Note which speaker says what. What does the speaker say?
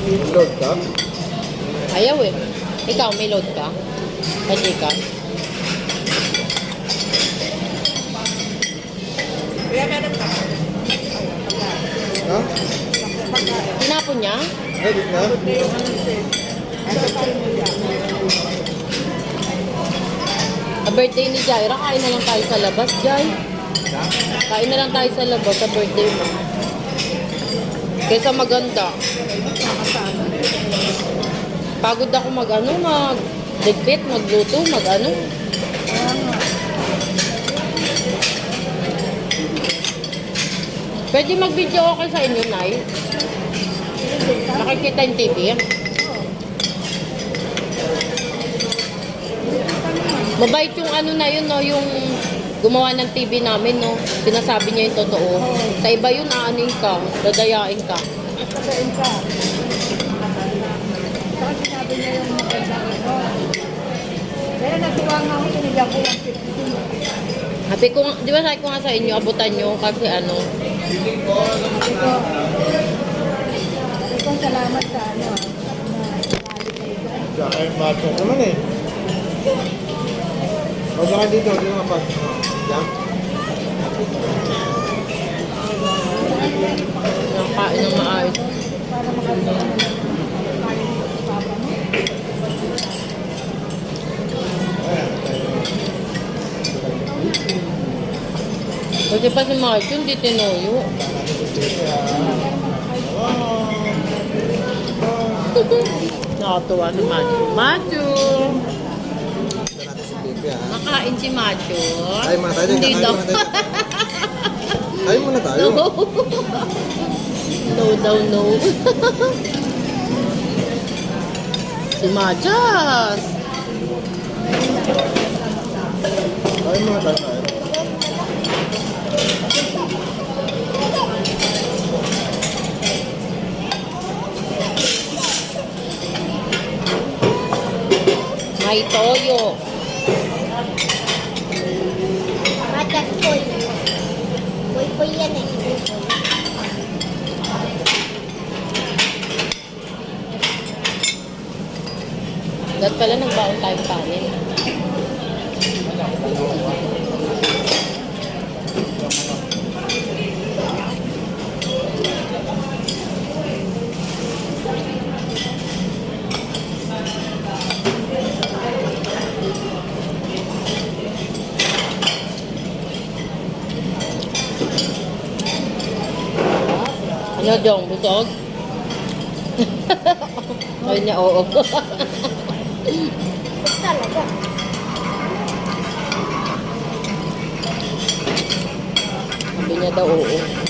Speaker 1: Load ka?
Speaker 2: Ayaw eh. Ikaw, may load ka? Kasi ka?
Speaker 1: Ha?
Speaker 2: Tinapon niya?
Speaker 1: Ready na?
Speaker 2: Sa birthday ni Jaira, kain na lang tayo sa labas, Jai. Kain na lang tayo sa labas sa birthday mo. Kesa maganda. Pagod ako mag-ligpit, magluto, mag-ano. Pwede mag-video okay sa inyo, Nay? Nakikita yung TV? Mabait yung ano na yun, no? Yung gumawa ng TV namin, no? Sinasabi niya yung totoo. Sa iba yun, aanin ka. Dadayain ka.
Speaker 3: Dadayain ka. Saka sinabi niya yung maganda ito. Kaya natuwa nga ako, sinigyan ko yung 50.
Speaker 2: Sabi ko, di ba sabi ko nga sa inyo, abutan nyo kasi ano.
Speaker 3: Sabi ko, salamat sa ano.
Speaker 1: Kaya macho naman eh. O, saka dito, dito nga pa. Yan.
Speaker 2: Nakain ng maayos.
Speaker 3: Para makagawa ng papa mo.
Speaker 2: Kasi pa si Mark yung di tinuyo. Nakatuwa si Macho. Macho! Makain si Macho.
Speaker 1: Ay, muna tayo.
Speaker 2: Hindi daw.
Speaker 1: Ay, muna tayo.
Speaker 2: No. No daw, no. Si Machas.
Speaker 1: Ay, muna tayo.
Speaker 2: May toyo.
Speaker 4: Matas poy. Poy yan eh.
Speaker 2: Dahil pala nagbaon tayong kanin. Ano, Jong? Busog? Ay niya, oo.
Speaker 4: Talaga.
Speaker 2: Sabi niya daw, oo.